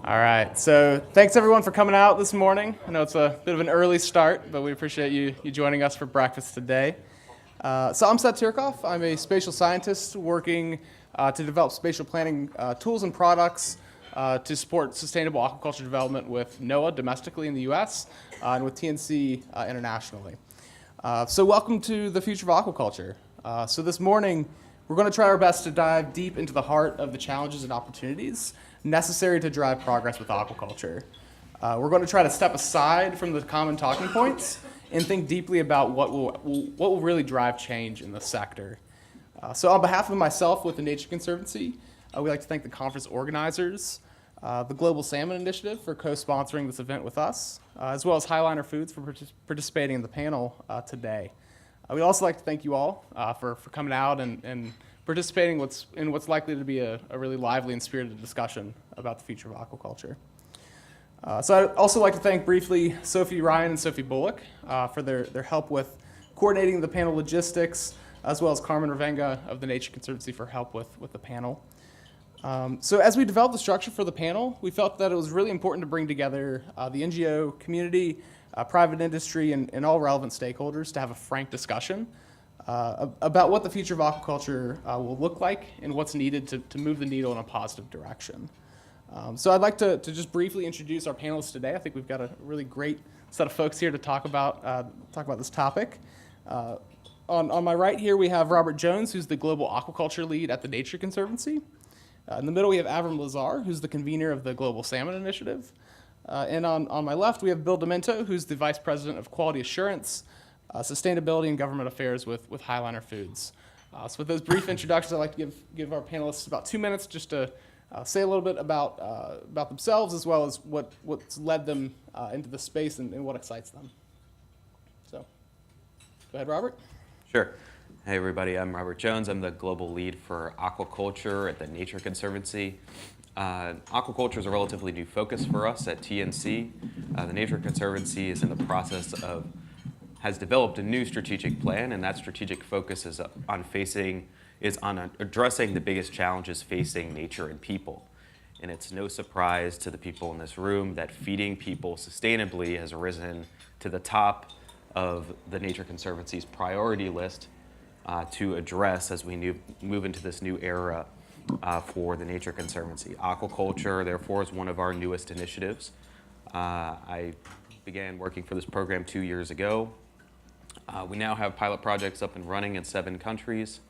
All right, so thanks everyone for coming out this morning. I know it's a bit of an early start, but we appreciate you joining us for breakfast today. So I'm Seth Tirkoff. I'm a spatial scientist working to develop spatial planning tools and products to support sustainable aquaculture development with NOAA domestically in the US and with TNC internationally. So welcome to the future of aquaculture. So this morning, we're going to try our best to dive deep into the heart of the challenges and opportunities necessary to drive progress with aquaculture. We're going to try to step aside from the common talking points and think deeply about what will really drive change in the sector. So on behalf of myself with the Nature Conservancy, we'd like to thank the conference organizers, the Global Salmon Initiative for co-sponsoring this event with us, as well as Highliner Foods for participating in the panel today. We'd also like to thank you all for coming out and participating in what's likely to be a really lively and spirited discussion about the future of aquaculture. So I'd also like to thank briefly Sophie Ryan and Sophie Bullock for their help with coordinating the panel logistics, as well as Carmen Revenga of the Nature Conservancy for help with the panel. So as we developed the structure for the panel, we felt that it was really important to bring together the NGO community, private industry, and all relevant stakeholders to have a frank discussion about what the future of aquaculture will look like and what's needed to move the needle in a positive direction. So I'd like to just briefly introduce our panelists today. I think we've got a really great set of folks here to talk about this topic. On my right here, we have Robert Jones, who's the Global Aquaculture Lead at the Nature Conservancy. In the middle, we have Avrim Lazar, who's the convener of the Global Salmon Initiative. And on my left, we have Bill DiMento, who's the Vice President of Quality Assurance, Sustainability and Government Affairs with Highliner Foods. So with those brief introductions, I'd like to give our panelists about 2 minutes just to say a little bit about themselves, as well as what's led them into the space and what excites them. So go ahead, Robert. Sure. Hey everybody, I'm Robert Jones. I'm the global lead for aquaculture at the Nature Conservancy. Aquaculture is a relatively new focus for us at TNC. The Nature Conservancy is in the process has developed a new strategic plan, and that strategic focus is on addressing the biggest challenges facing nature and people. And it's no surprise to the people in this room that feeding people sustainably has risen to the top of the Nature Conservancy's priority list to address as we move into this new era for the Nature Conservancy. Aquaculture, therefore, is one of our newest initiatives. I began working for this program 2 years ago. We now have pilot projects up and running in 7 countries.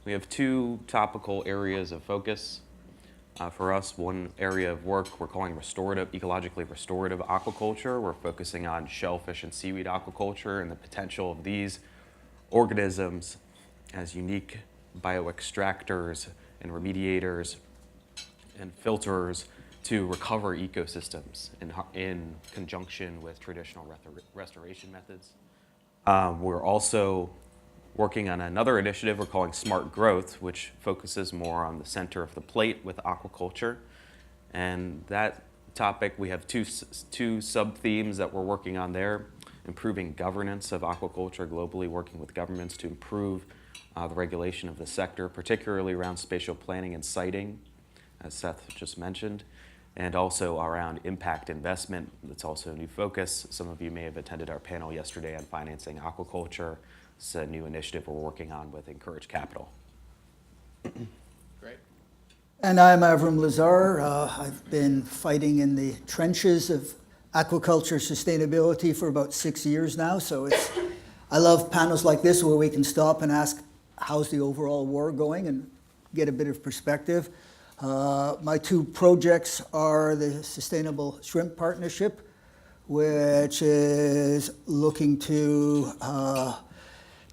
We have 2 topical areas of focus for us. One area of work we're calling ecologically restorative aquaculture. We're focusing on shellfish and seaweed aquaculture and the potential of these organisms as unique bioextractors and remediators and filters to recover ecosystems in conjunction with traditional restoration methods. We're also working on another initiative we're calling Smart Growth, which focuses more on the center of the plate with aquaculture. And that topic, we have two sub-themes that we're working on there: improving governance of aquaculture globally, working with governments to improve the regulation of the sector, particularly around spatial planning and siting, as Seth just mentioned, and also around impact investment. That's also a new focus. Some of you may have attended our panel yesterday on financing aquaculture. It's a new initiative we're working on with Encourage Capital. Great. And I'm Avrim Lazar. I've been fighting in the trenches of aquaculture sustainability for about 6 years now. So I love panels like this where we can stop and ask, how's the overall war going, and get a bit of perspective. My 2 projects are the Sustainable Shrimp Partnership, which is looking to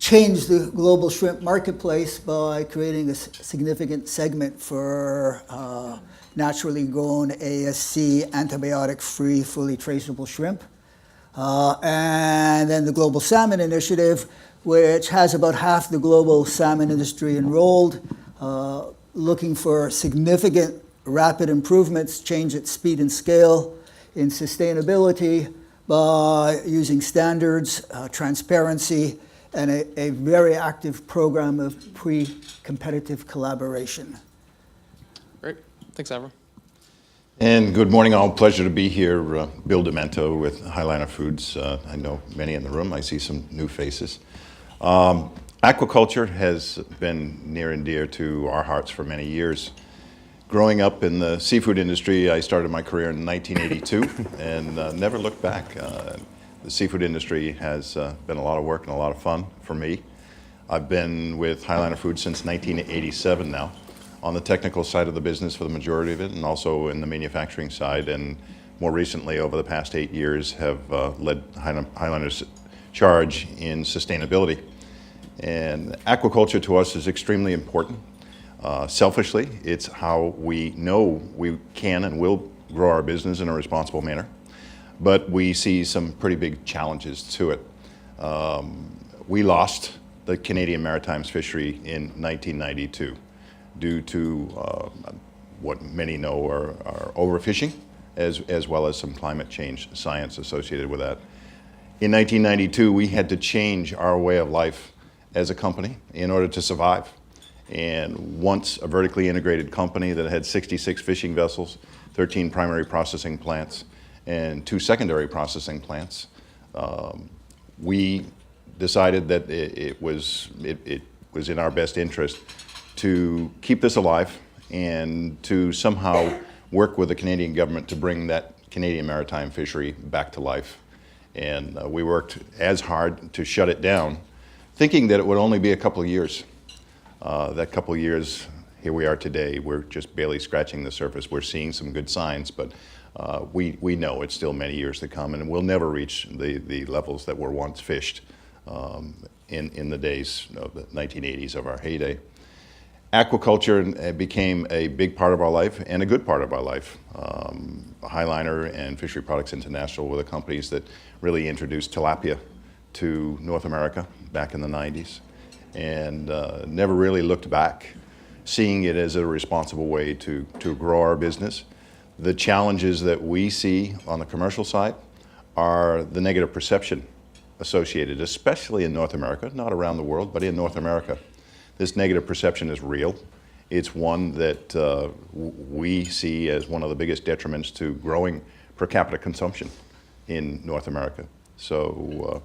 change the global shrimp marketplace by creating a significant segment for naturally grown ASC, antibiotic-free, fully traceable shrimp. And then the Global Salmon Initiative, which has about half the global salmon industry enrolled, looking for significant rapid improvements, change at speed and scale in sustainability by using standards, transparency, and a very active program of pre-competitive collaboration. Great. Thanks, Avram. And good morning all. Pleasure to be here. Bill DiMento with Highliner Foods. I know many in the room. I see some new faces. Aquaculture has been near and dear to our hearts for many years. Growing up in the seafood industry, I started my career in 1982 and never looked back. The seafood industry has been a lot of work and a lot of fun for me. I've been with Highliner Foods since 1987 now, on the technical side of the business for the majority of it, and also in the manufacturing side, and more recently, over the past 8 years, have led Highliner's charge in sustainability. And aquaculture to us is extremely important. Selfishly, it's how we know we can and will grow our business in a responsible manner, but we see some pretty big challenges to it. We lost the Canadian Maritimes fishery in 1992 due to what many know are overfishing, as well as some climate change science associated with that. In 1992, we had to change our way of life as a company in order to survive. And once a vertically integrated company that had 66 fishing vessels, 13 primary processing plants, and 2 secondary processing plants, we decided that it was in our best interest to keep this alive and to somehow work with the Canadian government to bring that Canadian maritime fishery back to life. And we worked as hard to shut it down, thinking that it would only be a couple of years. That couple of years, here we are today, we're just barely scratching the surface. We're seeing some good signs, but we know it's still many years to come, and we'll never reach the levels that were once fished in the days of the 1980s of our heyday. Aquaculture became a big part of our life and a good part of our life. Highliner and Fishery Products International were the companies that really introduced tilapia to North America back in the 90s, and never really looked back, seeing it as a responsible way to grow our business. The challenges that we see on the commercial side are the negative perception associated, especially in North America, not around the world, but in North America. This negative perception is real. It's one that we see as one of the biggest detriments to growing per capita consumption in North America. So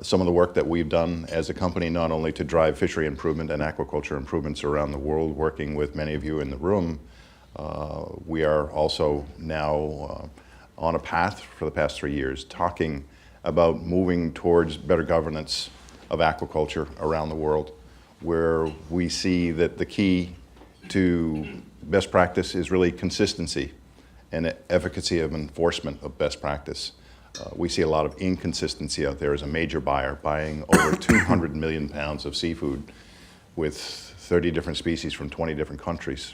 some of the work that we've done as a company, not only to drive fishery improvement and aquaculture improvements around the world, working with many of you in the room, we are also now on a path for the past 3 years, talking about moving towards better governance of aquaculture around the world, where we see that the key to best practice is really consistency and efficacy of enforcement of best practice. We see a lot of inconsistency out there as a major buyer, buying over 200 million pounds of seafood with 30 different species from 20 different countries.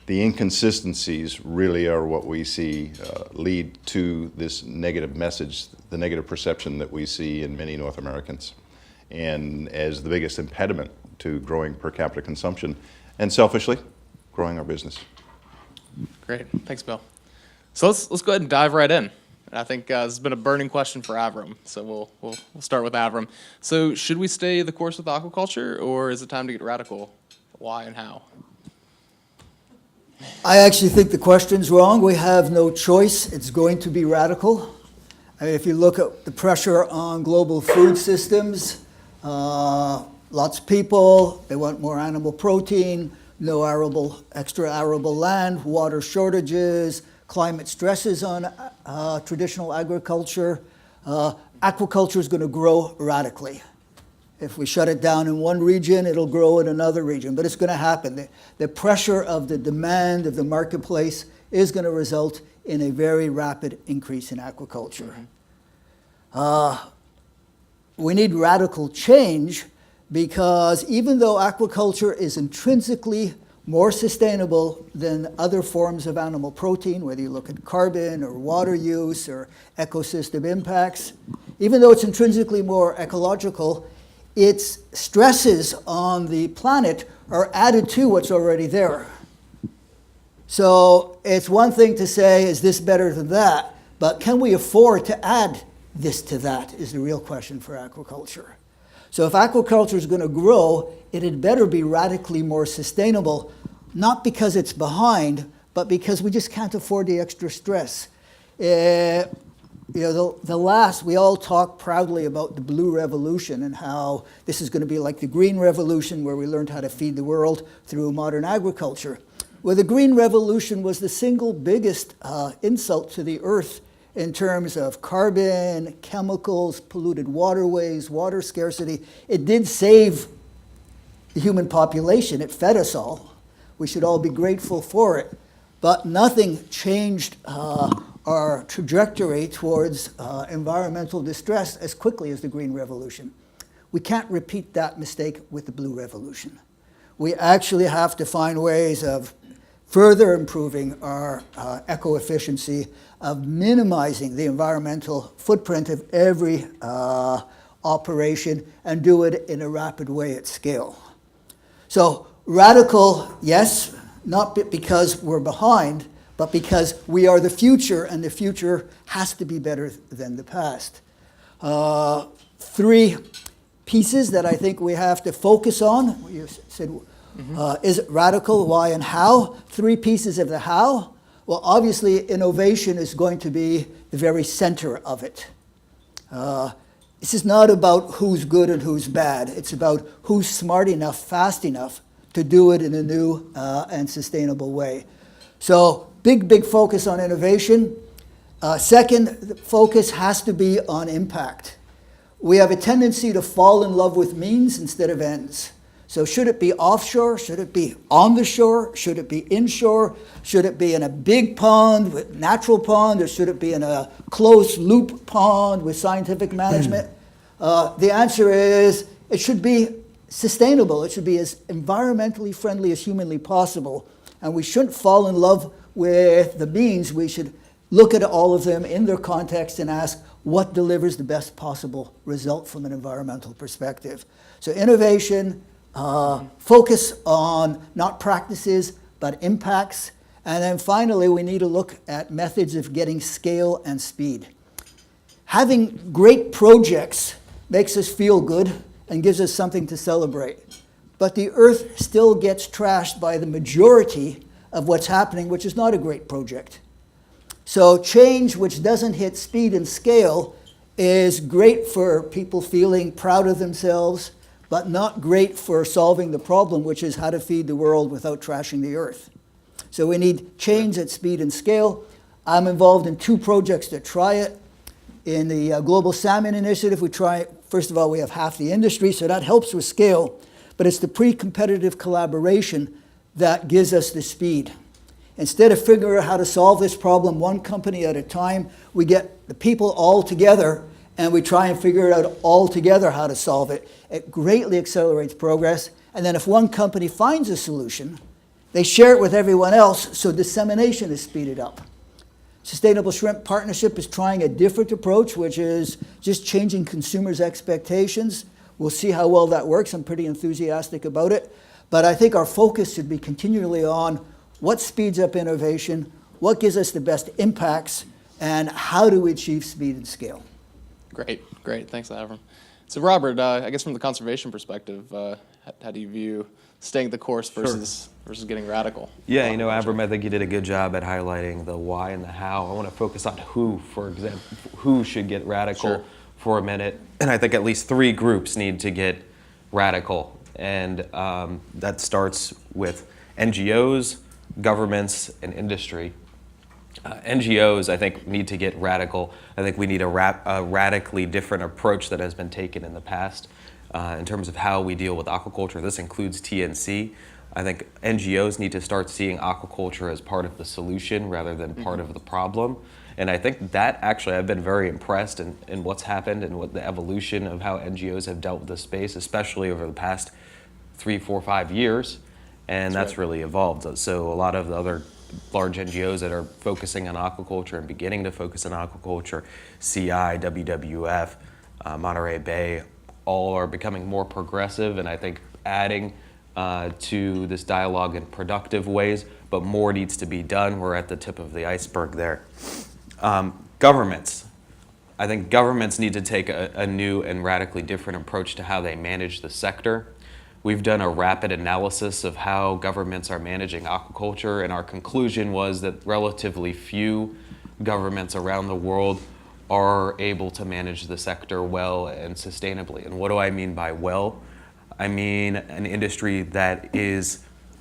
The inconsistencies really are what we see lead to this negative message, the negative perception that we see in many North Americans, and as the biggest impediment to growing per capita consumption, and selfishly, growing our business. Great, thanks, Bill. So let's go ahead and dive right in. I think this has been a burning question for Avrim, so we'll start with Avrim. So should we stay the course with aquaculture, or is it time to get radical? Why and how? I actually think the question's wrong. We have no choice. It's going to be radical. I mean, if you look at the pressure on global food systems, lots of people, they want more animal protein, no extra arable land, water shortages, climate stresses on traditional agriculture. Aquaculture is going to grow radically. If we shut it down in one region, it'll grow in another region, but it's going to happen. The pressure of the demand of the marketplace is going to result in a very rapid increase in aquaculture. We need radical change because even though aquaculture is intrinsically more sustainable than other forms of animal protein, whether you look at carbon or water use or ecosystem impacts, even though it's intrinsically more ecological, its stresses on the planet are added to what's already there. So it's one thing to say, is this better than that? But can we afford to add this to that is the real question for aquaculture. So if aquaculture is going to grow, it had better be radically more sustainable, not because it's behind, but because we just can't afford the extra stress. We all talk proudly about the blue revolution and how this is going to be like the green revolution, where we learned how to feed the world through modern agriculture. Well, the green revolution was the single biggest insult to the earth in terms of carbon, chemicals, polluted waterways, water scarcity. It did save the human population. It fed us all. We should all be grateful for it. But nothing changed our trajectory towards environmental distress as quickly as the green revolution. We can't repeat that mistake with the blue revolution. We actually have to find ways of further improving our eco-efficiency, of minimizing the environmental footprint of every operation, and do it in a rapid way at scale. So radical, yes, not because we're behind, but because we are the future, and the future has to be better than the past. 3 pieces that I think we have to focus on. You said, is it radical, why, and how? 3 pieces of the how. Well, obviously, innovation is going to be the very center of it. This is not about who's good and who's bad. It's about who's smart enough, fast enough to do it in a new and sustainable way. So big focus on innovation. Second, the focus has to be on impact. We have a tendency to fall in love with means instead of ends. So should it be offshore? Should it be on the shore? Should it be inshore? Should it be in a big pond with natural pond, or should it be in a closed loop pond with scientific management? The answer is it should be sustainable. It should be as environmentally friendly as humanly possible. And we shouldn't fall in love with the means. We should look at all of them in their context and ask what delivers the best possible result from an environmental perspective. So innovation, focus on not practices, but impacts. And then finally, we need to look at methods of getting scale and speed. Having great projects makes us feel good and gives us something to celebrate. But the earth still gets trashed by the majority of what's happening, which is not a great project. So change which doesn't hit speed and scale is great for people feeling proud of themselves, but not great for solving the problem, which is how to feed the world without trashing the earth. So we need change at speed and scale. I'm involved in 2 projects that try it. In the Global Salmon Initiative, we try, first of all, we have half the industry, so that helps with scale, but it's the pre-competitive collaboration that gives us the speed. Instead of figuring out how to solve this problem one company at a time, we get the people all together and we try and figure it out all together how to solve it. It greatly accelerates progress. And then if one company finds a solution, they share it with everyone else, so dissemination is speeded up. Sustainable Shrimp Partnership is trying a different approach, which is just changing consumers' expectations. We'll see how well that works. I'm pretty enthusiastic about it. But I think our focus should be continually on what speeds up innovation, what gives us the best impacts, and how do we achieve speed and scale. Great. Thanks, Avram. So Robert, I guess from the conservation perspective, how do you view staying the course versus getting radical? Yeah, Avram, I think you did a good job at highlighting the why and the how. I want to focus on who, for example, who should get radical for a minute. And I think at least 3 groups need to get radical. And that starts with NGOs, governments, and industry. NGOs, I think, need to get radical. I think we need a radically different approach that has been taken in the past in terms of how we deal with aquaculture. This includes TNC. I think NGOs need to start seeing aquaculture as part of the solution rather than part of the problem. And I think that actually I've been very impressed in what's happened and what the evolution of how NGOs have dealt with this space, especially over the past 3, 4, 5 years. And that's really evolved. So a lot of the other large NGOs that are focusing on aquaculture and beginning to focus on aquaculture, CI, WWF, Monterey Bay, all are becoming more progressive, and I think adding to this dialogue in productive ways, but more needs to be done. We're at the tip of the iceberg there. Governments. I think governments need to take a new and radically different approach to how they manage the sector. we've done a rapid analysis of how governments are managing aquaculture, and our conclusion was that relatively few governments around the world are able to manage the sector well and sustainably. And what do I mean by well? I mean an industry that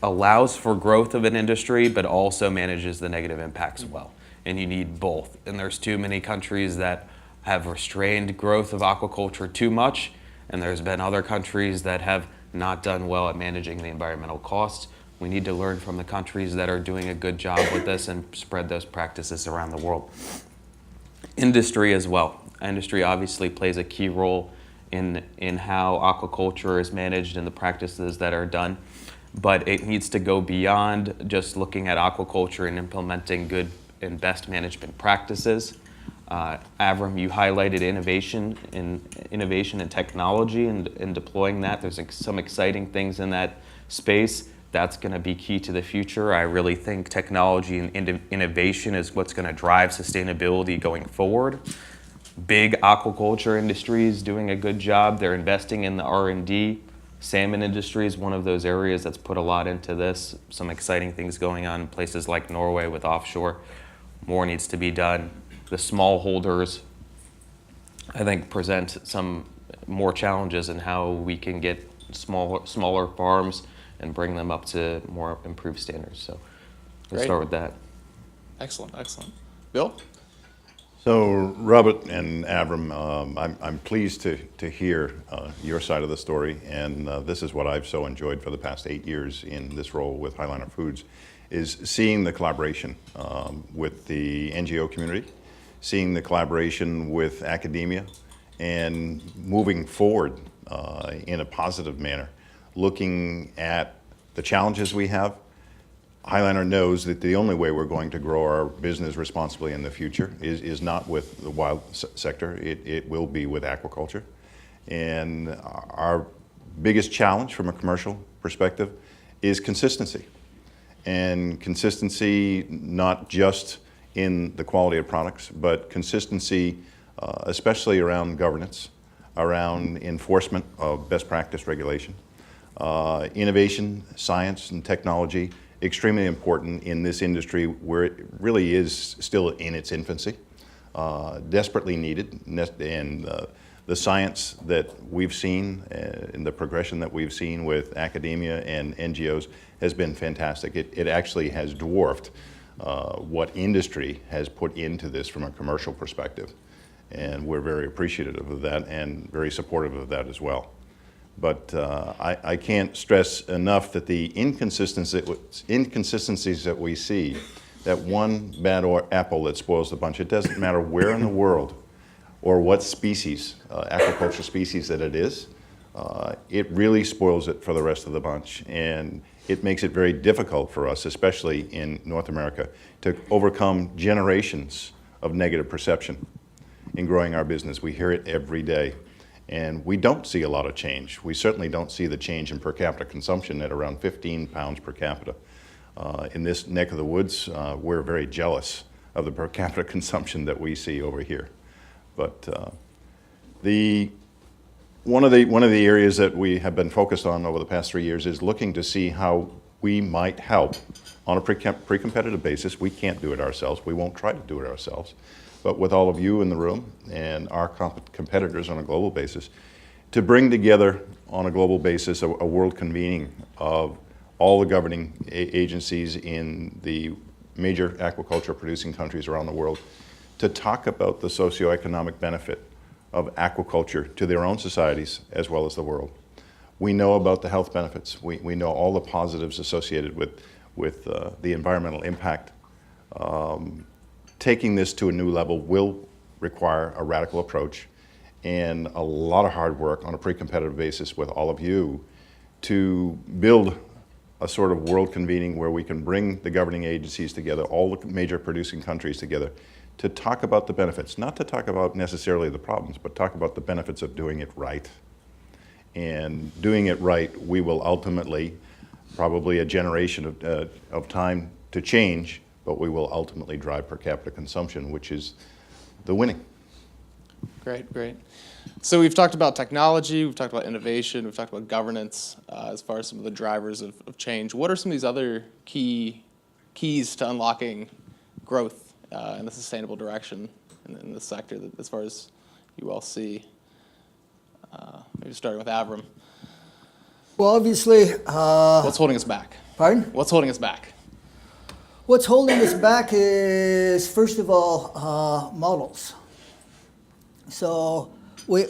allows for growth of an industry, but also manages the negative impacts well. And you need both. And there's too many countries that have restrained growth of aquaculture too much, and there's been other countries that have not done well at managing the environmental costs. We need to learn from the countries that are doing a good job with this and spread those practices around the world. Industry as well. Industry obviously plays a key role in how aquaculture is managed and the practices that are done, but it needs to go beyond just looking at aquaculture and implementing good and best management practices. Avrim, you highlighted innovation and technology and deploying that. There's some exciting things in that space. That's going to be key to the future. I really think technology and innovation is what's going to drive sustainability going forward. Big aquaculture industries doing a good job. They're investing in the R&D. Salmon industry is one of those areas that's put a lot into this. Some exciting things going on in places like Norway with offshore. More needs to be done. The smallholders, I think, present some more challenges in how we can get smaller farms and bring them up to more improved standards. So let's start with that. Excellent, excellent. Bill? So Robert and Avram, I'm pleased to hear your side of the story, and this is what I've so enjoyed for the past 8 years in this role with Highliner Foods, is seeing the collaboration with the NGO community, seeing the collaboration with academia, and moving forward in a positive manner, looking at the challenges we have. Highliner knows that the only way we're going to grow our business responsibly in the future is not with the wild sector, it will be with aquaculture. And our biggest challenge from a commercial perspective is consistency. And consistency not just in the quality of products, but consistency especially around governance, around enforcement of best practice regulation, innovation, science, and technology, extremely important in this industry where it really is still in its infancy, desperately needed, and the science that we've seen and the progression that we've seen with academia and NGOs has been fantastic. It actually has dwarfed what industry has put into this from a commercial perspective, and we're very appreciative of that and very supportive of that as well. But I can't stress enough that the inconsistencies that we see, that one bad apple that spoils the bunch, it doesn't matter where in the world or what species, aquaculture species that it is, it really spoils it for the rest of the bunch. And it makes it very difficult for us, especially in North America, to overcome generations of negative perception in growing our business. We hear it every day. And we don't see a lot of change. We certainly don't see the change in per capita consumption at around 15 pounds per capita. In this neck of the woods, we're very jealous of the per capita consumption that we see over here. But one of the areas that we have been focused on over the past 3 years is looking to see how we might help on a pre-competitive basis. We can't do it ourselves. We won't try to do it ourselves. But with all of you in the room and our competitors on a global basis, to bring together on a global basis a world convening of all the governing agencies in the major aquaculture producing countries around the world to talk about the socioeconomic benefit of aquaculture to their own societies as well as the world. We know about the health benefits. We know all the positives associated with the environmental impact. Taking this to a new level will require a radical approach and a lot of hard work on a pre-competitive basis with all of you to build a sort of world convening where we can bring the governing agencies together, all the major producing countries together, to talk about the benefits, not to talk about necessarily the problems, but talk about the benefits of doing it right. And doing it right, we will ultimately, probably a generation of time to change, but we will ultimately drive per capita consumption, which is the winning. Great, great. So we've talked about technology, we've talked about innovation, we've talked about governance as far as some of the drivers of change. What are some of these other keys to unlocking growth in a sustainable direction in this sector that, as far as you all see? Maybe starting with Avrim. Well, obviously, What's holding us back? pardon? What's holding us back? What's holding us back is, first of all, models. So we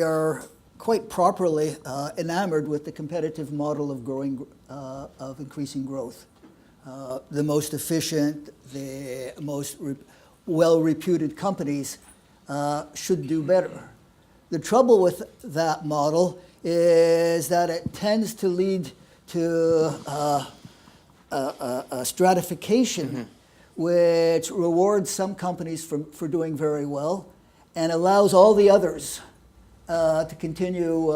are quite properly enamored with the competitive model of increasing growth. The most efficient, the most well-reputed companies should do better. The trouble with that model is that it tends to lead to a stratification, which rewards some companies for doing very well and allows all the others to continue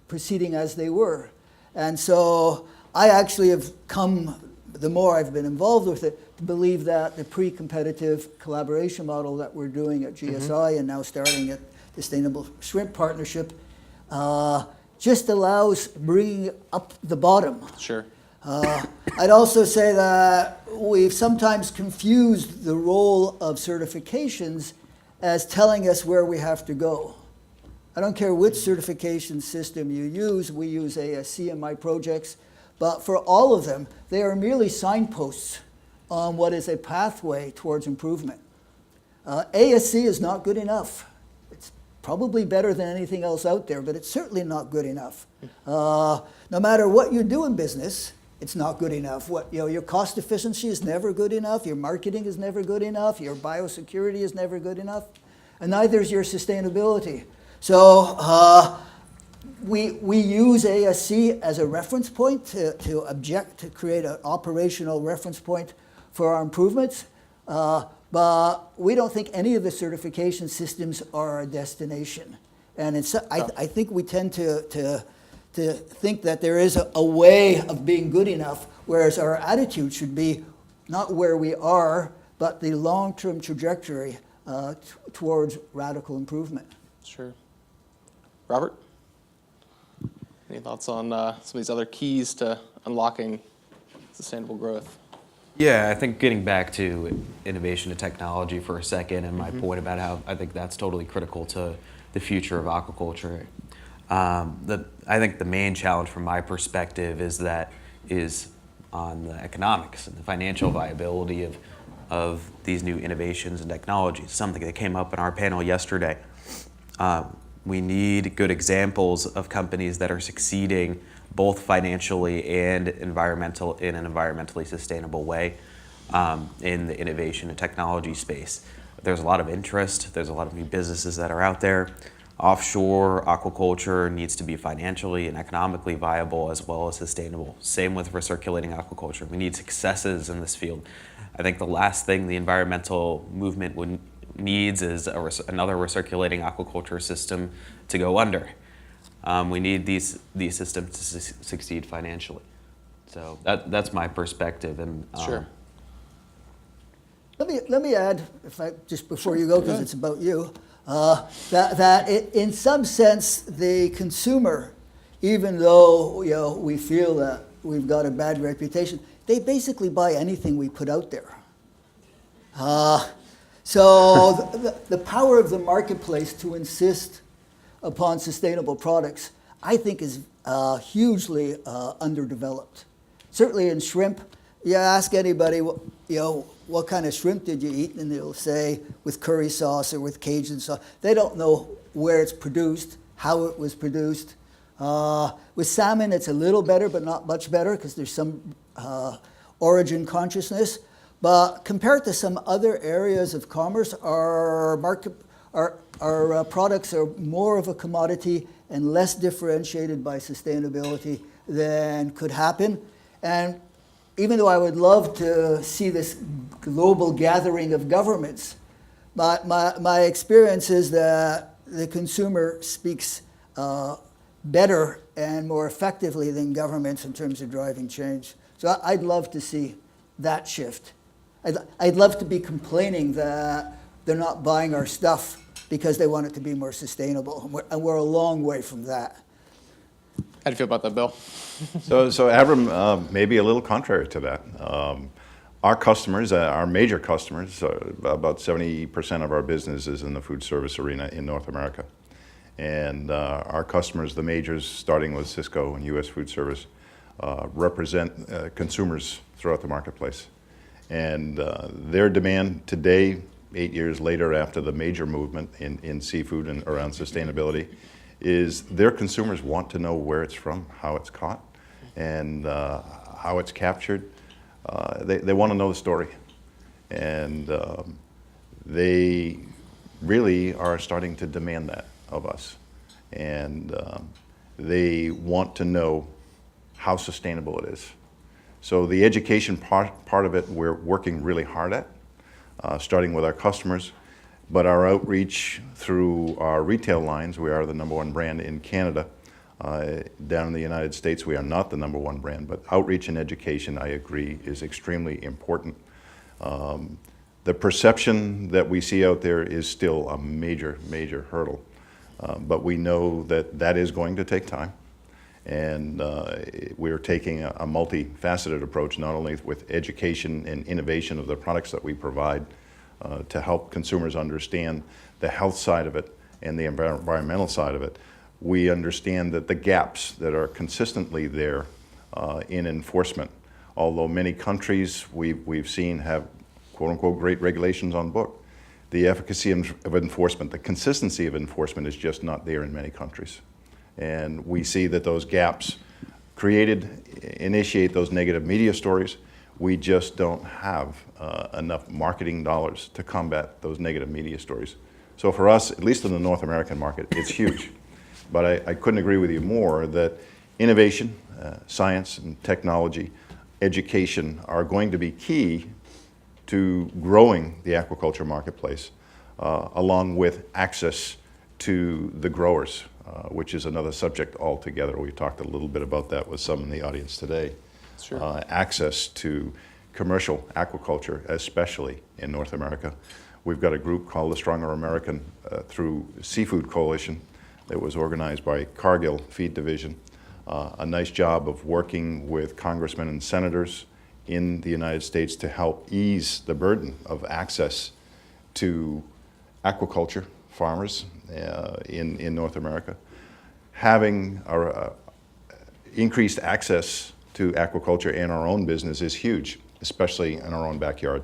proceeding as they were. And so I actually have come, the more I've been involved with it, to believe that the pre-competitive collaboration model that we're doing at GSI and now starting at the Sustainable Shrimp Partnership just allows bringing up the bottom. Sure. I'd also say that we've sometimes confused the role of certifications as telling us where we have to go. I don't care which certification system you use. We use ASC in my projects. But for all of them, they are merely signposts on what is a pathway towards improvement. ASC is not good enough. It's probably better than anything else out there, but it's certainly not good enough. No matter what you do in business, it's not good enough. Your cost efficiency is never good enough. Your marketing is never good enough. Your biosecurity is never good enough. And neither is your sustainability. So we use ASC as a reference point to create an operational reference point for our improvements. But we don't think any of the certification systems are our destination. And I think we tend to think that there is a way of being good enough, whereas our attitude should be not where we are, but the long-term trajectory towards radical improvement. Sure. Robert? Any thoughts on some of these other keys to unlocking sustainable growth? Yeah, I think getting back to innovation and technology for a second, and my point about how I think that's totally critical to the future of aquaculture. I think the main challenge from my perspective is on the economics and the financial viability of these new innovations and technologies, something that came up in our panel yesterday. We need good examples of companies that are succeeding both financially and in an environmentally sustainable way in the innovation and technology space. There's a lot of interest. There's a lot of new businesses that are out there. Offshore aquaculture needs to be financially and economically viable as well as sustainable. Same with recirculating aquaculture. We need successes in this field. I think the last thing the environmental movement needs is another recirculating aquaculture system to go under. We need these systems to succeed financially. So that's my perspective. And Sure. Let me add, just before you go, because it's about you, that in some sense the consumer, even though we feel that we've got a bad reputation, they basically buy anything we put out there. So the power of the marketplace to insist upon sustainable products, I think, is hugely underdeveloped. Certainly in shrimp, you ask anybody, what kind of shrimp did you eat, and they'll say with curry sauce or with Cajun sauce. They don't know where it's produced, how it was produced. With salmon, it's a little better, but not much better, because there's some origin consciousness. But compared to some other areas of commerce, our products are more of a commodity and less differentiated by sustainability than could happen. And even though I would love to see this global gathering of governments, my experience is that the consumer speaks better and more effectively than governments in terms of driving change. So I'd love to see that shift. I'd love to be complaining that they're not buying our stuff because they want it to be more sustainable. And we're a long way from that. How do you feel about that, Bill? So Avrim, maybe a little contrary to that. Our customers, our major customers, about 70% of our business is in the food service arena in North America. And our customers, the majors, starting with Cisco and U.S. Food Service, represent consumers throughout the marketplace. And their demand today, 8 years later after the major movement in seafood and around sustainability, is their consumers want to know where it's from, how it's caught, and how it's captured. They want to know the story. And they really are starting to demand that of us. And they want to know how sustainable it is. So the education part of it, we're working really hard at, starting with our customers. But our outreach through our retail lines, we are the #1 brand in Canada. Down in the United States, we are not the #1 brand, but outreach and education, I agree, is extremely important. The perception that we see out there is still a major, major hurdle. But we know that that is going to take time. And we're taking a multifaceted approach, not only with education and innovation of the products that we provide to help consumers understand the health side of it and the environmental side of it. We understand that the gaps that are consistently there in enforcement, although many countries we've seen have quote-unquote great regulations on book, the efficacy of enforcement, the consistency of enforcement is just not there in many countries. And we see that those gaps initiate those negative media stories. We just don't have enough marketing dollars to combat those negative media stories. So for us, at least in the North American market, it's huge. But I couldn't agree with you more that innovation, science and technology, education are going to be key to growing the aquaculture marketplace, along with access to the growers, which is another subject altogether. We talked a little bit about that with some in the audience today. Sure. Access to commercial aquaculture, especially in North America. We've got a group called the Stronger American through Seafood Coalition that was organized by Cargill Feed Division. A nice job of working with congressmen and senators in the United States to help ease the burden of access to aquaculture farmers in North America. Having increased access to aquaculture in our own business is huge, especially in our own backyard.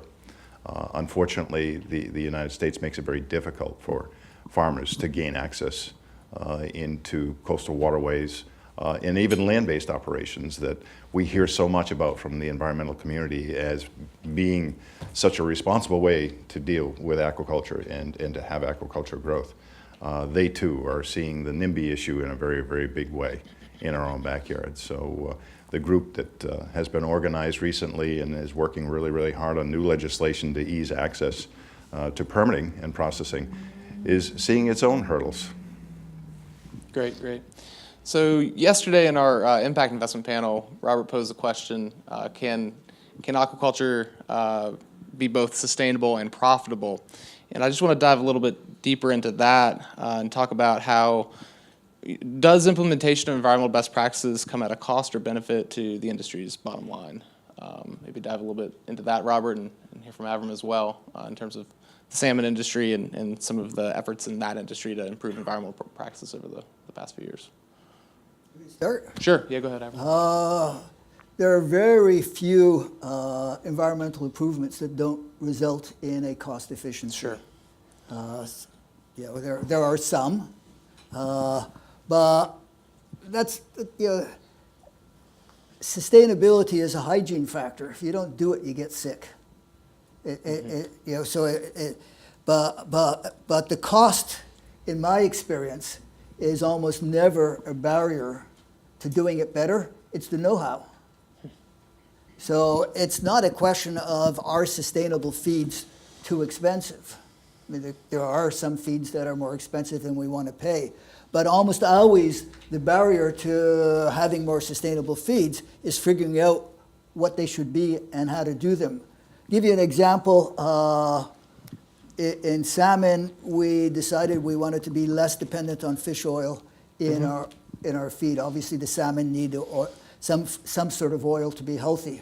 Unfortunately, the United States makes it very difficult for farmers to gain access into coastal waterways and even land-based operations that we hear so much about from the environmental community as being such a responsible way to deal with aquaculture and to have aquaculture growth. They too are seeing the NIMBY issue in a very, very big way in our own backyard. So the group that has been organized recently and is working really, really hard on new legislation to ease access to permitting and processing is seeing its own hurdles. Great, great. So yesterday in our impact investment panel, Robert posed the question, can aquaculture be both sustainable and profitable? And I just want to dive a little bit deeper into that and talk about how does implementation of environmental best practices come at a cost or benefit to the industry's bottom line? Maybe dive a little bit into that, Robert, and hear from Avrim as well in terms of the salmon industry and some of the efforts in that industry to improve environmental practices over the past few years. Start? Sure. Yeah, go ahead, Avrim. There are very few environmental improvements that don't result in a cost efficiency. Sure. There are some, but that's sustainability is a hygiene factor. If you don't do it, you get sick. But the cost, in my experience, is almost never a barrier to doing it better. It's the know-how. So it's not a question of are sustainable feeds too expensive. I mean, there are some feeds that are more expensive than we want to pay. But almost always the barrier to having more sustainable feeds is figuring out what they should be and how to do them. Give you an example. in salmon, we decided we wanted to be less dependent on fish oil in our feed. Obviously, the salmon need some sort of oil to be healthy.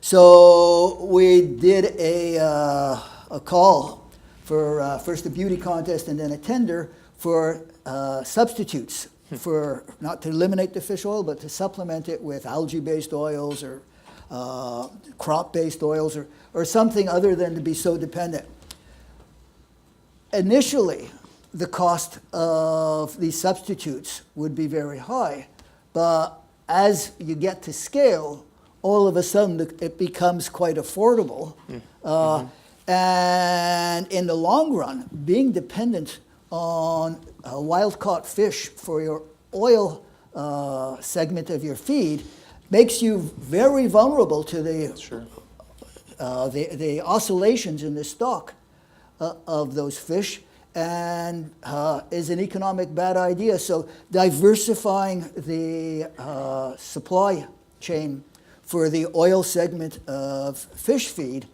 So we did a call for first a beauty contest and then a tender for substitutes for not to eliminate the fish oil, but to supplement it with algae-based oils or crop-based oils or something other than to be so dependent. Initially, the cost of these substitutes would be very high, but as you get to scale, all of a sudden it becomes quite affordable. And in the long run, being dependent on wild-caught fish for your oil segment of your feed makes you very vulnerable to the oscillations in the stock of those fish, and is an economic bad idea. So diversifying the supply chain for the oil segment of fish feed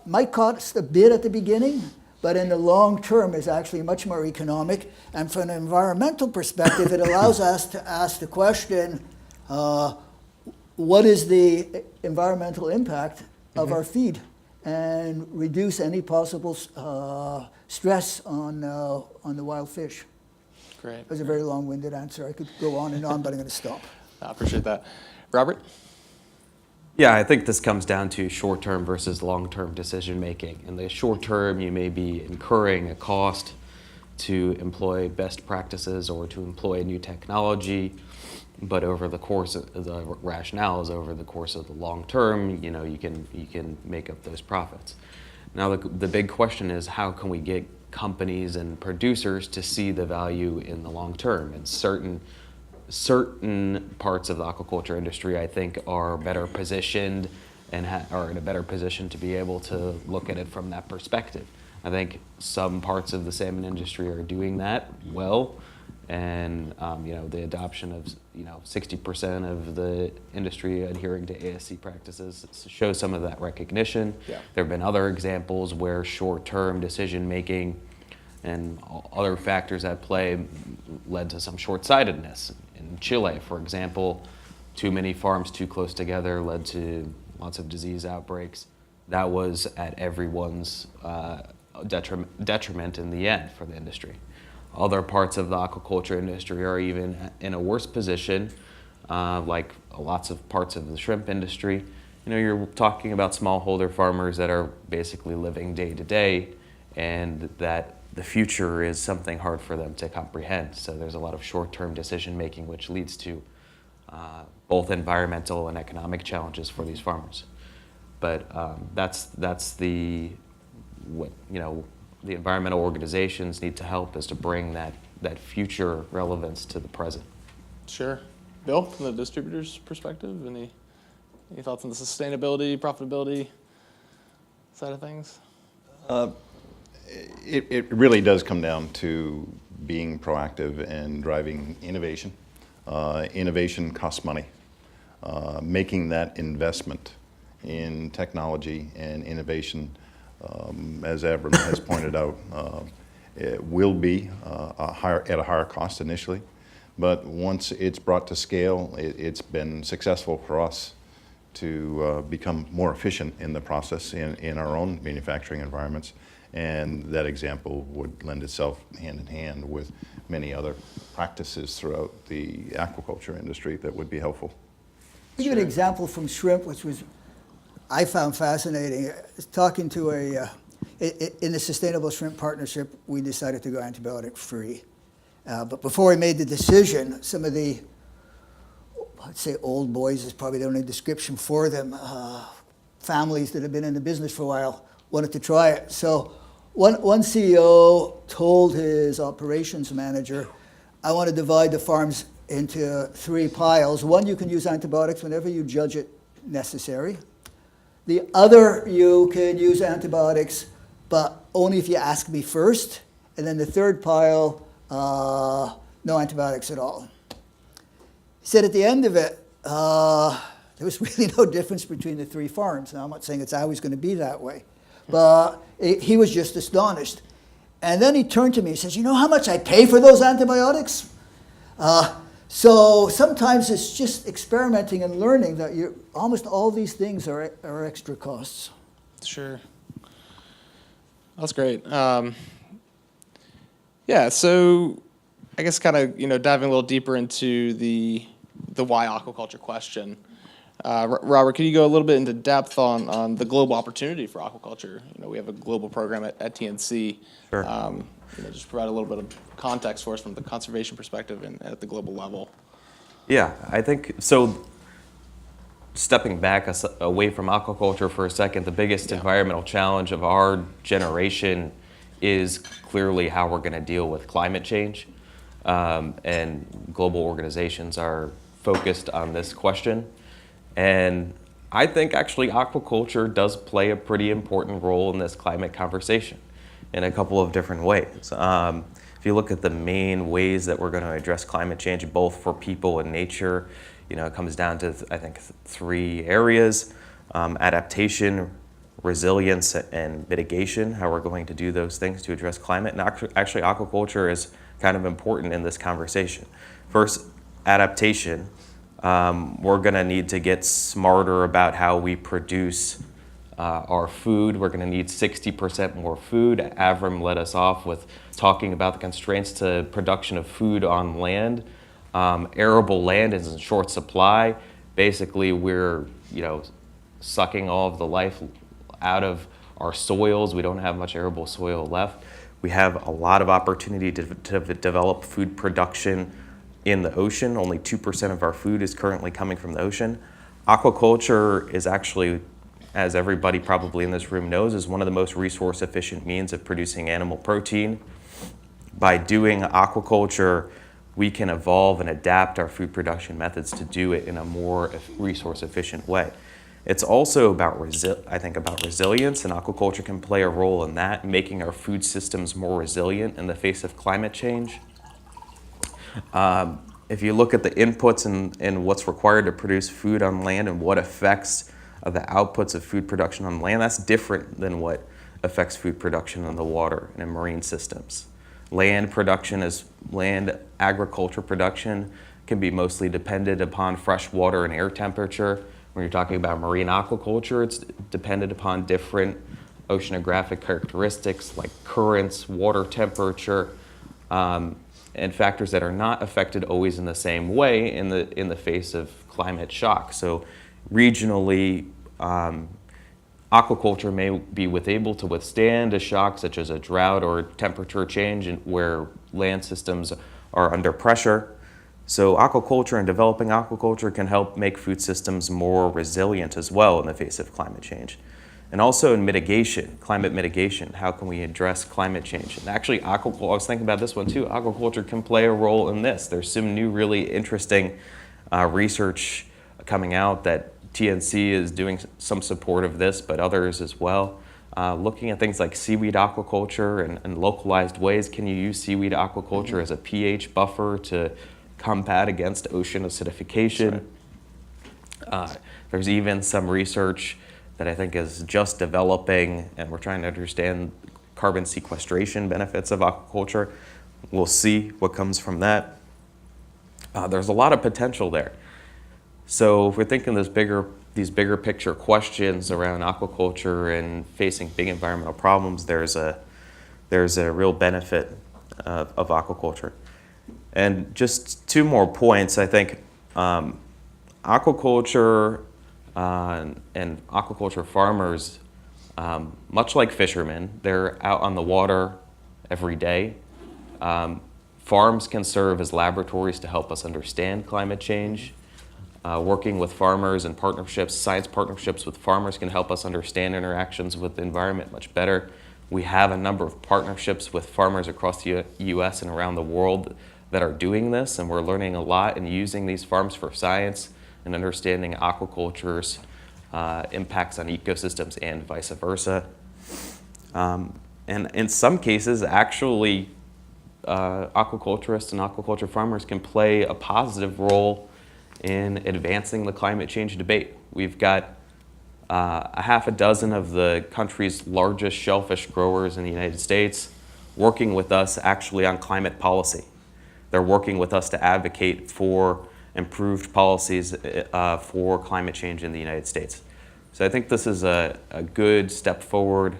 might cost a bit at the beginning, but in the long term is actually much more economic. And from an environmental perspective, it allows us to ask the question, what is the environmental impact of our feed, and reduce any possible stress on the wild fish. Great. That was a very long-winded answer. I could go on and on, but I'm going to stop. I appreciate that. Robert? Yeah, I think this comes down to short-term versus long-term decision making. In the short term, you may be incurring a cost to employ best practices or to employ a new technology, but over the course of the rationale is over the course of the long term, you know, you can make up those profits. Now the big question is, how can we get companies and producers to see the value in the long term? And certain parts of the aquaculture industry, I think, are better positioned and are in a better position to be able to look at it from that perspective. I think some parts of the salmon industry are doing that well, and you know, the adoption of 60% of the industry adhering to ASC practices shows some of that recognition. Yeah. There have been other examples where short-term decision making and other factors at play led to some short-sightedness. In Chile, for example, too many farms too close together led to lots of disease outbreaks. That was at everyone's detriment in the end for the industry. Other parts of the aquaculture industry are even in a worse position, like lots of parts of the shrimp industry. You know, you're talking about smallholder farmers that are basically living day to day, and that the future is something hard for them to comprehend. So there's a lot of short-term decision making, which leads to both environmental and economic challenges for these farmers. But that's the environmental organizations need to help, is to bring that future relevance to the present. Sure. Bill, from the distributor's perspective, any thoughts on the sustainability, profitability side of things? It really does come down to being proactive and driving innovation. Innovation costs money. Making that investment in technology and innovation, as Avrim has pointed out, it will be at a higher cost initially, but once it's brought to scale, it's been successful for us to become more efficient in the process in our own manufacturing environments, and that example would lend itself hand in hand with many other practices throughout the aquaculture industry that would be helpful. I'll give you an example from shrimp, which I found fascinating. I was talking to in the Sustainable Shrimp Partnership, we decided to go antibiotic free. But before we made the decision, some of the, I'd say old boys is probably the only description for them, families that have been in the business for a while wanted to try it. So one CEO told his operations manager, I want to divide the farms into 3 piles. One, you can use antibiotics whenever you judge it necessary. The other, you can use antibiotics, but only if you ask me first. And then the 3rd pile, no antibiotics at all. He said at the end of it, there was really no difference between the 3 farms. Now, I'm not saying it's always going to be that way, But he was just astonished. And then he turned to me and says, you know how much I pay for those antibiotics? So sometimes it's just experimenting and learning that almost all these things are extra costs. Sure. That's great. Yeah, so I guess kind of, diving a little deeper into the why aquaculture question. Robert, could you go a little bit into depth on the global opportunity for aquaculture? We have a global program at TNC. Sure. Just provide a little bit of context for us from the conservation perspective and at the global level. Yeah, I think so. Stepping back away from aquaculture for a second, the biggest environmental challenge of our generation is clearly how we're going to deal with climate change. And global organizations are focused on this question. And I think actually aquaculture does play a pretty important role in this climate conversation in a couple of different ways. If you look at the main ways that we're going to address climate change, both for people and nature, it comes down to, I think, 3 areas: adaptation, resilience, and mitigation, how we're going to do those things to address climate. And actually aquaculture is kind of important in this conversation. First, adaptation. We're going to need to get smarter about how we produce our food. We're going to need 60% more food. Avrim led us off with talking about the constraints to production of food on land. Arable land is in short supply. Basically, we're sucking all of the life out of our soils. We don't have much arable soil left. We have a lot of opportunity to develop food production in the ocean. Only 2% of our food is currently coming from the ocean. Aquaculture is actually, as everybody probably in this room knows, is one of the most resource efficient means of producing animal protein. By doing aquaculture, we can evolve and adapt our food production methods to do it in a more resource efficient way. It's also about, about resilience, and aquaculture can play a role in that, making our food systems more resilient in the face of climate change. If you look at the inputs and what's required to produce food on land and what affects the outputs of food production on land, that's different than what affects food production in the water and in marine systems. Land agriculture production can be mostly dependent upon fresh water and air temperature. When you're talking about marine aquaculture, it's dependent upon different oceanographic characteristics like currents, water temperature, and factors that are not affected always in the same way in the face of climate shock. So regionally, aquaculture may be able to withstand a shock such as a drought or temperature change where land systems are under pressure. So aquaculture and developing aquaculture can help make food systems more resilient as well in the face of climate change. And also in mitigation, climate mitigation, how can we address climate change? And actually aquaculture, I was thinking about this one too, aquaculture can play a role in this. There's some new really interesting research coming out that TNC is doing some support of this, but others as well. Looking at things like seaweed aquaculture and localized ways. Can you use seaweed aquaculture as a pH buffer to combat against ocean acidification? Right. There's even some research that I think is just developing, and we're trying to understand carbon sequestration benefits of aquaculture. We'll see what comes from that. There's a lot of potential there. So if we're thinking these bigger picture questions around aquaculture and facing big environmental problems, there's a real benefit of aquaculture. And just 2 more points, I think aquaculture and aquaculture farmers, much like fishermen, they're out on the water every day. Farms can serve as laboratories to help us understand climate change. Working with farmers and partnerships, science partnerships with farmers can help us understand interactions with the environment much better. We have a number of partnerships with farmers across the U.S. and around the world that are doing this, and we're learning a lot and using these farms for science and understanding aquaculture's impacts on ecosystems and vice versa. And in some cases, actually, aquaculturists and aquaculture farmers can play a positive role in advancing the climate change debate. We've got a half a dozen of the country's largest shellfish growers in the United States working with us actually on climate policy. They're working with us to advocate for improved policies for climate change in the United States. So I think this is a good step forward.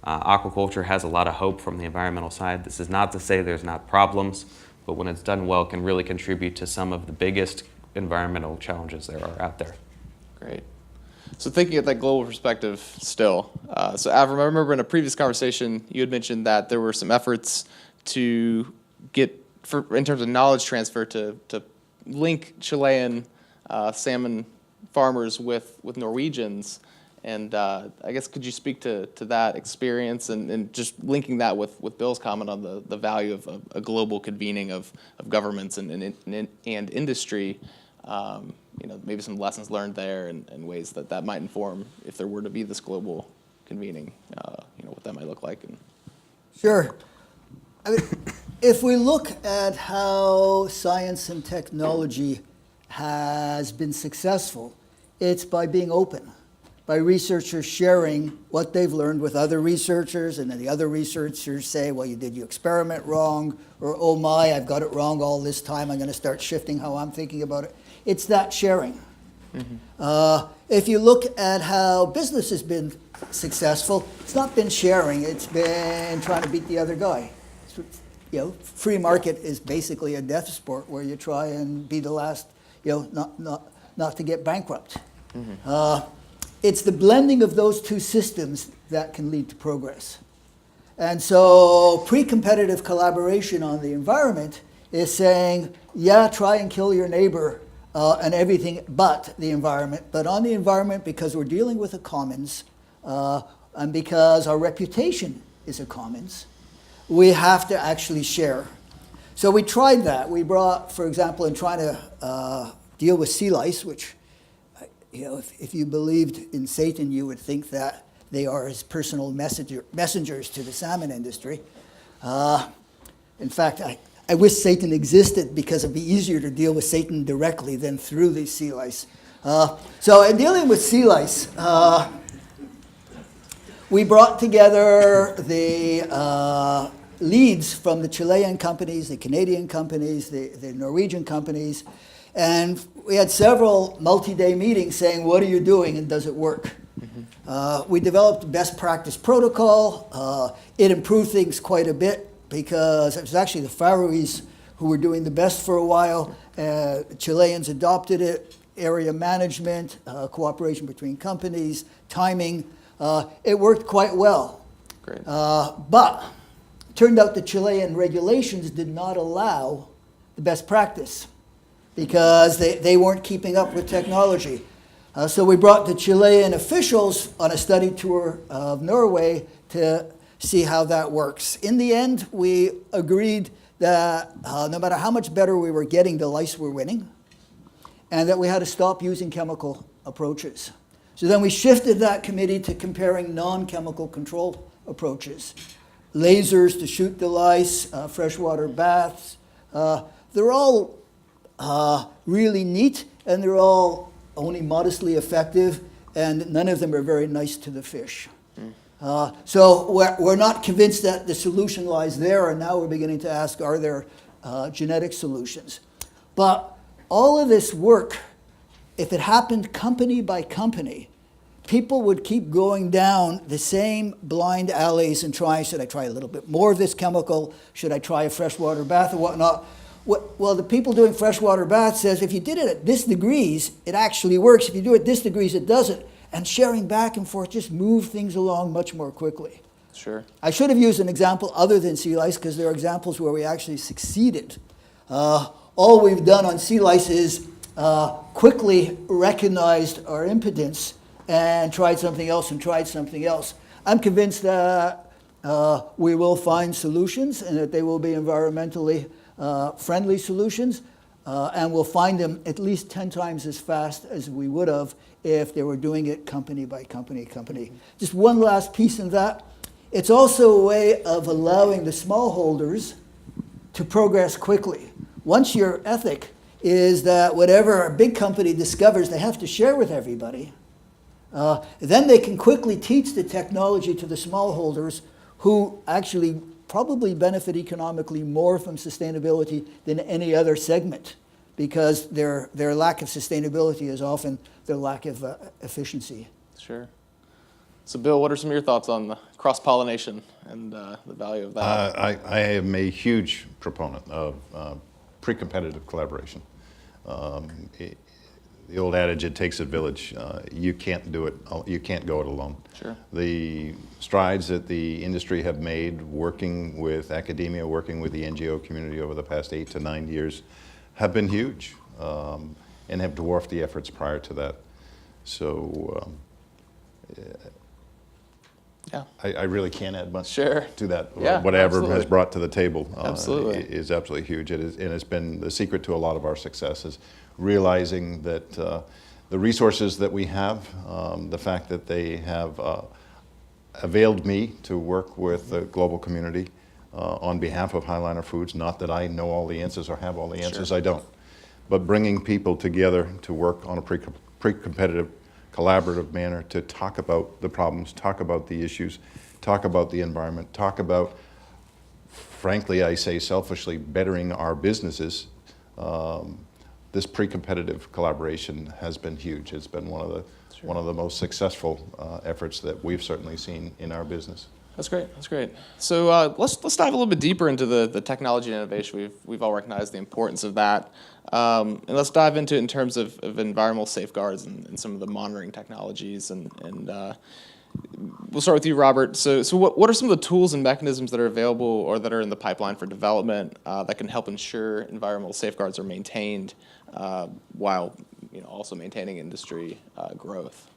Aquaculture has a lot of hope from the environmental side. This is not to say there's not problems, but when it's done well, can really contribute to some of the biggest environmental challenges there are out there. Great. So thinking at that global perspective still, so Avram, I remember in a previous conversation, you had mentioned that there were some efforts to get, in terms of knowledge transfer, to link Chilean salmon farmers with Norwegians. And I guess could you speak to that experience and just linking that with Bill's comment on the value of a global convening of governments and industry, maybe some lessons learned there and ways that might inform if there were to be this global convening, what that might look like. Sure. I mean, if we look at how science and technology has been successful, it's by being open, by researchers sharing what they've learned with other researchers, and then the other researchers say, well, did you experiment wrong? Or, oh my, I've got it wrong all this time, I'm going to start shifting how I'm thinking about it. It's that sharing. Mm-hmm. If you look at how business has been successful, it's not been sharing, it's been trying to beat the other guy. Free market is basically a death sport where you try and be the last, not to get bankrupt. Mm-hmm. It's the blending of those two systems that can lead to progress. And so pre-competitive collaboration on the environment is saying, yeah, try and kill your neighbor and everything but the environment. But on the environment, because we're dealing with a commons and because our reputation is a commons, we have to actually share. So we tried that. We brought, for example, in trying to deal with sea lice, which, if you believed in Satan, you would think that they are his personal messengers to the salmon industry. In fact, I wish Satan existed because it'd be easier to deal with Satan directly than through these sea lice. So in dealing with sea lice, we brought together the leads from the Chilean companies, the Canadian companies, the Norwegian companies, and we had several multi-day meetings saying, what are you doing and does it work? Mm-hmm. We developed a best practice protocol. It improved things quite a bit because it was actually the Faroese who were doing the best for a while. Chileans adopted it, area management, cooperation between companies, timing. It worked quite well. Great. But it turned out the Chilean regulations did not allow the best practice because they weren't keeping up with technology. So we brought the Chilean officials on a study tour of Norway to see how that works. In the end, we agreed that no matter how much better we were getting, the lice were winning, and that we had to stop using chemical approaches. So then we shifted that committee to comparing non-chemical control approaches. Lasers to shoot the lice, freshwater baths. They're all really neat, and they're all only modestly effective, and none of them are very nice to the fish. So we're not convinced that the solution lies there, and now we're beginning to ask, are there genetic solutions? But all of this work, if it happened company by company, people would keep going down the same blind alleys and trying, should I try a little bit more of this chemical? Should I try a freshwater bath or whatnot? Well, the people doing freshwater baths says, if you did it at this degrees, it actually works. If you do it this degrees, it doesn't. And sharing back and forth just move things along much more quickly. Sure. I should have used an example other than sea lice because there are examples where we actually succeeded. All we've done on sea lice is quickly recognized our impotence and tried something else and tried something else. I'm convinced that we will find solutions and that they will be environmentally friendly solutions, and we'll find them at least 10 times as fast as we would have if they were doing it company by company. Just one last piece in that. It's also a way of allowing the smallholders to progress quickly. Once your ethic is that whatever a big company discovers, they have to share with everybody. Then they can quickly teach the technology to the smallholders who actually probably benefit economically more from sustainability than any other segment, because their lack of sustainability is often their lack of efficiency. Sure. So, Bill, what are some of your thoughts on the cross-pollination and the value of that? I am a huge proponent of pre-competitive collaboration. The old adage, it takes a village. You can't do it, you can't go it alone. Sure. The strides that the industry have made working with academia, working with the NGO community over the past 8 to 9 years have been huge, and have dwarfed the efforts prior to that. So Yeah. I really can't add much Sure. to that. Yeah, What Avrim absolutely. has brought to the table Absolutely. is absolutely huge. It is, and it's been the secret to a lot of our successes, realizing that the resources that we have, the fact that they have availed me to work with the global community on behalf of Highliner Foods. Not that I know all the answers or have all the answers, Sure. I don't. But bringing people together to work on a pre-competitive, collaborative manner to talk about the problems, talk about the issues, talk about the environment, talk about, frankly, I say selfishly, bettering our businesses. This pre-competitive collaboration has been huge. It's been one of the most successful efforts that we've certainly seen in our business. That's great. That's great. So let's dive a little bit deeper into the technology and innovation. We've all recognized the importance of that, and let's dive into it in terms of environmental safeguards and some of the monitoring technologies. And we'll start with you, Robert. So what are some of the tools and mechanisms that are available or that are in the pipeline for development that can help ensure environmental safeguards are maintained while also maintaining industry growth?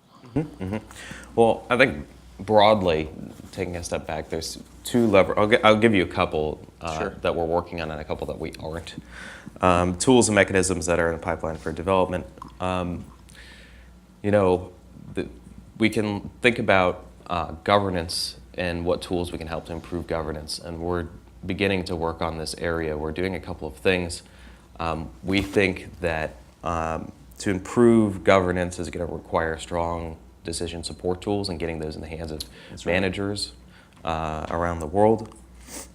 Well, I think broadly, taking a step back, there's two levers. I'll give you a couple Sure. that we're working on and a couple that we aren't. Tools and mechanisms that are in the pipeline for development. We can think about governance and what tools we can help to improve governance, and we're beginning to work on this area. We're doing a couple of things. We think that to improve governance is going to require strong decision support tools and getting those in the hands of managers around the world.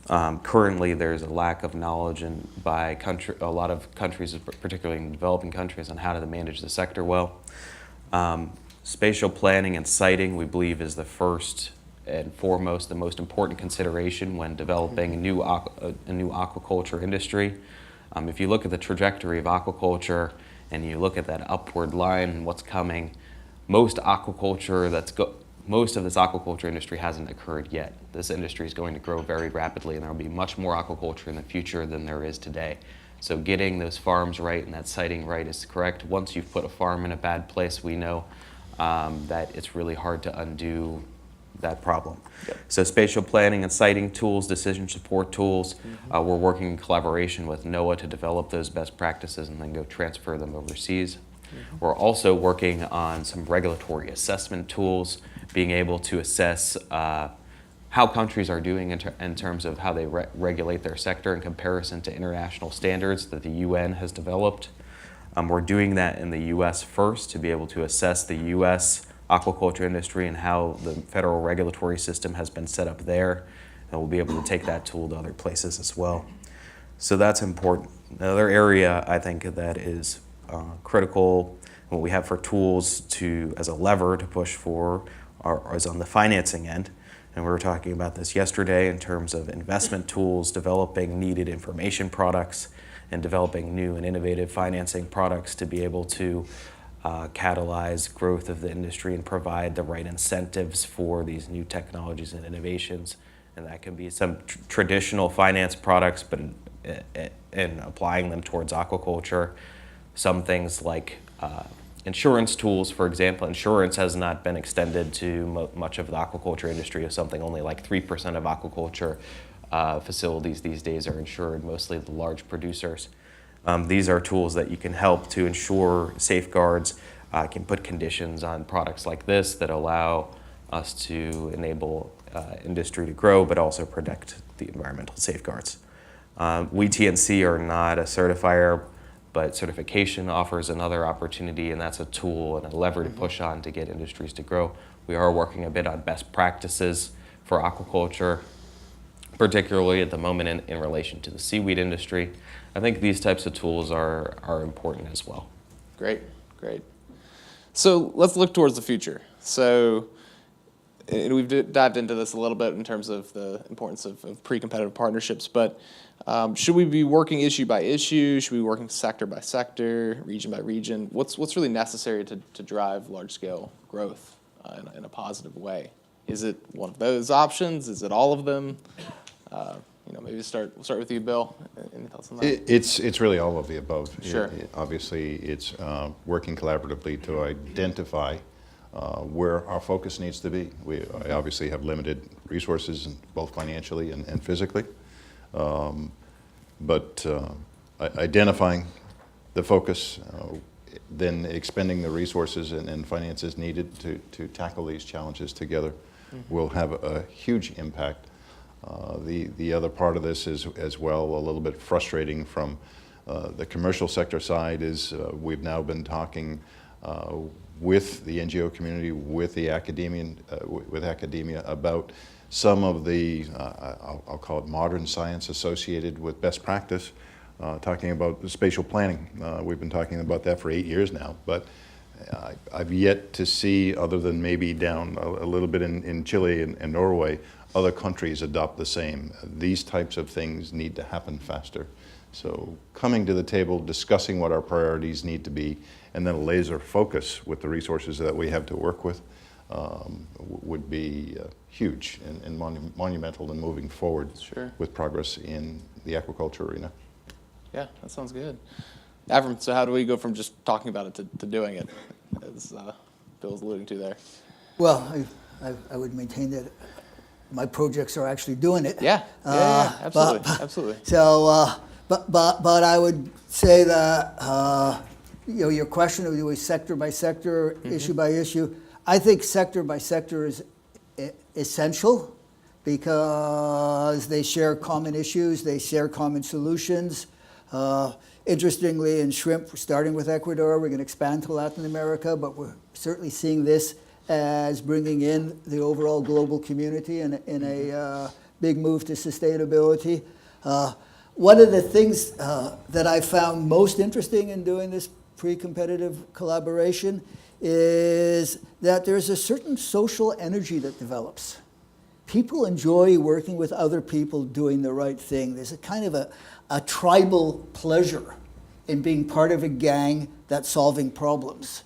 Currently, there's a lack of knowledge by a lot of countries, particularly in developing countries, on how to manage the sector well. Spatial planning and siting, we believe, is the first and foremost, the most important consideration when developing a new aquaculture industry. If you look at the trajectory of aquaculture and you look at that upward line and what's coming, most of this aquaculture industry hasn't occurred yet. This industry is going to grow very rapidly, and there will be much more aquaculture in the future than there is today. So getting those farms right and that siting right is correct. Once you've put a farm in a bad place, we know that it's really hard to undo that problem. Yep. So spatial planning and siting tools, decision support tools, we're working in collaboration with NOAA to develop those best practices and then go transfer them overseas. We're also working on some regulatory assessment tools, being able to assess how countries are doing in terms of how they regulate their sector in comparison to international standards that the UN has developed. We're doing that in the US first to be able to assess the US aquaculture industry and how the federal regulatory system has been set up there. And we'll be able to take that tool to other places as well. So that's important. Another area I think that is critical, what we have for tools as a lever to push for is on the financing end. And we were talking about this yesterday in terms of investment tools, developing needed information products, and developing new and innovative financing products to be able to catalyze growth of the industry and provide the right incentives for these new technologies and innovations. And that can be some traditional finance products, but in applying them towards aquaculture. Some things like insurance tools, for example. Insurance has not been extended to much of the aquaculture industry. Something only like 3% of aquaculture facilities these days are insured, mostly the large producers. These are tools that you can help to ensure safeguards, can put conditions on products like this that allow us to enable industry to grow, but also protect the environmental safeguards. We TNC are not a certifier, but certification offers another opportunity, and that's a tool and a lever to push on to get industries to grow. We are working a bit on best practices for aquaculture, particularly at the moment in relation to the seaweed industry. I think these types of tools are important as well. Great, great. So let's look towards the future. So and we've dived into this a little bit in terms of the importance of pre-competitive partnerships, but should we be working issue by issue? Should we be working sector by sector, region by region? What's really necessary to drive large-scale growth in a positive way? Is it one of those options? Is it all of them? Maybe we'll start with you, Bill. Any thoughts on that? It's really all of the above. Sure. Obviously, it's working collaboratively to identify where our focus needs to be. I obviously have limited resources, both financially and physically, but identifying the focus, then expending the resources and finances needed to tackle these challenges together will have a huge impact. The other part of this is as well a little bit frustrating from the commercial sector side is we've now been talking with the NGO community, with the academia about some of the, I'll call it modern science associated with best practice, talking about spatial planning. We've been talking about that for 8 years now, but I've yet to see, other than maybe down a little bit in Chile and Norway, other countries adopt the same. These types of things need to happen faster. So coming to the table, discussing what our priorities need to be, and then a laser focus with the resources that we have to work with would be huge and monumental in moving forward with progress in the aquaculture arena. Yeah, that sounds good. Avrim, so how do we go from just talking about it to doing it, as Bill was alluding to there? Well, I would maintain that my projects are actually doing it. Yeah, absolutely, absolutely. So, but I would say that your question of doing sector by sector, issue by issue, I think sector by sector is essential because they share common issues, they share common solutions. Interestingly, in shrimp, we're starting with Ecuador, we're going to expand to Latin America, but we're certainly seeing this as bringing in the overall global community in a big move to sustainability. One of the things that I found most interesting in doing this pre-competitive collaboration is that there's a certain social energy that develops. People enjoy working with other people doing the right thing. There's a kind of a tribal pleasure in being part of a gang that's solving problems.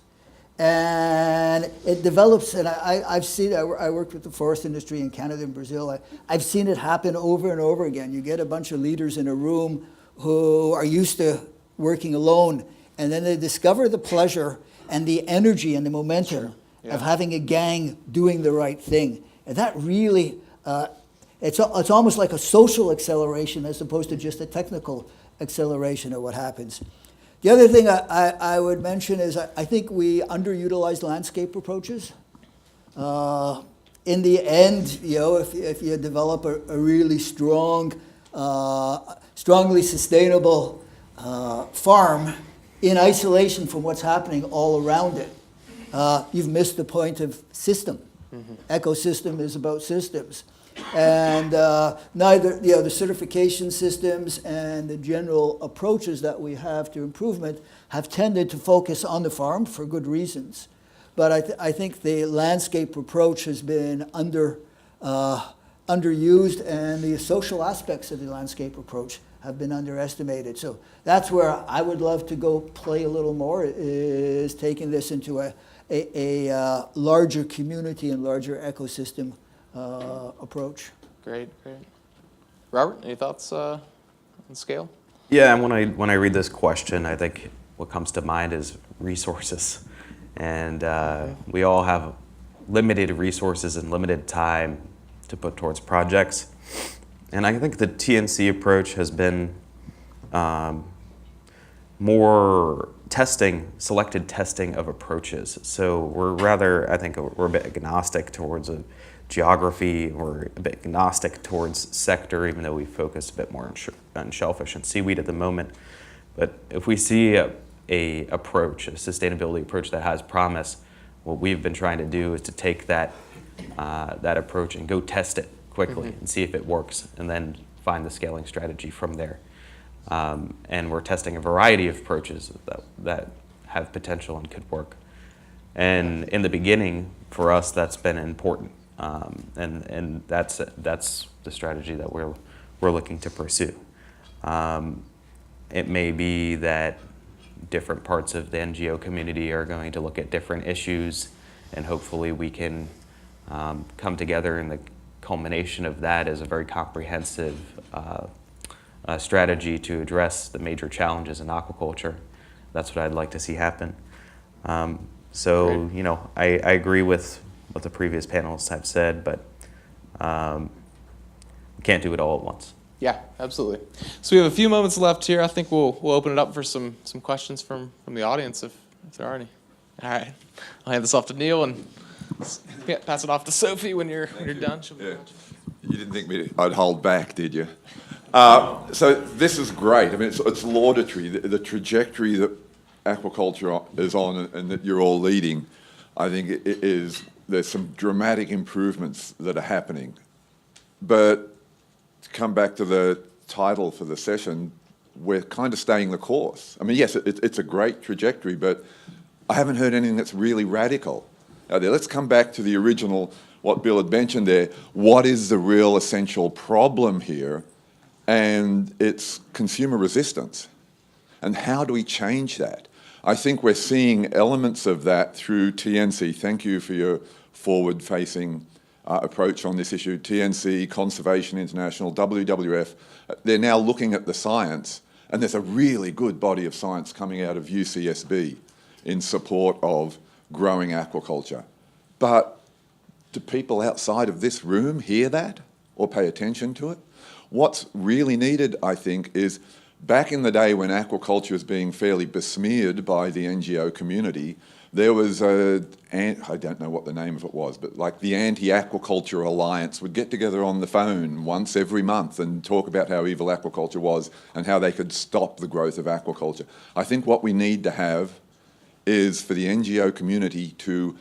And it develops, and I've seen, I worked with the forest industry in Canada and Brazil. I've seen it happen over and over again. You get a bunch of leaders in a room who are used to working alone, and then they discover the pleasure and the energy and the momentum of having a gang doing the right thing. And that really, it's almost like a social acceleration as opposed to just a technical acceleration of what happens. The other thing I would mention is I think we underutilize landscape approaches. In the end, if you develop a really strongly sustainable farm in isolation from what's happening all around it, you've missed the point of system. Ecosystem is about systems. And neither the certification systems and the general approaches that we have to improvement have tended to focus on the farm for good reasons. But I think the landscape approach has been underused, and the social aspects of the landscape approach have been underestimated. So that's where I would love to go play a little more, is taking this into a larger community and larger ecosystem approach. Great. Robert, any thoughts on scale? Yeah, and when I read this question, I think what comes to mind is resources. And we all have limited resources and limited time to put towards projects. And I think the TNC approach has been more selected testing of approaches. So we're rather, I think we're a bit agnostic towards a geography, we're a bit agnostic towards sector, even though we focus a bit more on shellfish and seaweed at the moment. But if we see a sustainability approach that has promise, what we've been trying to do is to take that approach and go test it quickly and see if it works, and then find the scaling strategy from there. And we're testing a variety of approaches that have potential and could work. And in the beginning, for us, that's been important, and that's the strategy that we're looking to pursue. It may be that different parts of the NGO community are going to look at different issues, and hopefully we can come together, and the culmination of that is a very comprehensive strategy to address the major challenges in aquaculture. That's what I'd like to see happen. So, Great. you know, I agree with what the previous panelists have said, but we can't do it all at once. Yeah, absolutely. So we have a few moments left here. I think we'll open it up for some questions from the audience if there are any. All right, I'll hand this off to Neil and pass it off to Sophie when you're done. Yeah. You didn't think I'd hold back, did you? So this is great. I mean, it's laudatory. The trajectory that aquaculture is on and that you're all leading, I think there's some dramatic improvements that are happening. But to come back to the title for the session, we're kind of staying the course. I mean, yes, it's a great trajectory, but I haven't heard anything that's really radical out there. Let's come back to the original, what Bill had mentioned there. What is the real essential problem here? And it's consumer resistance. And how do we change that? I think we're seeing elements of that through TNC. Thank you for your forward-facing approach on this issue. TNC, Conservation International, WWF, they're now looking at the science, and there's a really good body of science coming out of UCSB in support of growing aquaculture. But do people outside of this room hear that or pay attention to it? What's really needed, I think, is back in the day when aquaculture was being fairly besmeared by the NGO community, there was I don't know what the name of it was, but like the Anti-Aquaculture Alliance would get together on the phone once every month and talk about how evil aquaculture was and how they could stop the growth of aquaculture. I think what we need to have is for the NGO community to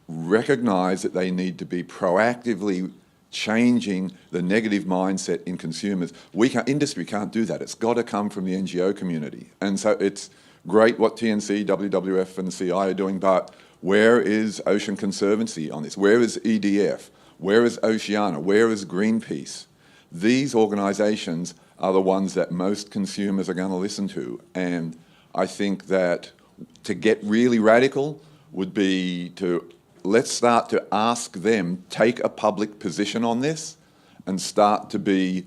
recognise that they need to be proactively changing the negative mindset in consumers. Industry can't do that. It's got to come from the NGO community. And so it's great what TNC, WWF and CI are doing, but where is Ocean Conservancy on this? Where is EDF? Where is Oceana? Where is Greenpeace? These organisations are the ones that most consumers are going to listen to. And I think that to get really radical would be to let's start to ask them, take a public position on this and start to be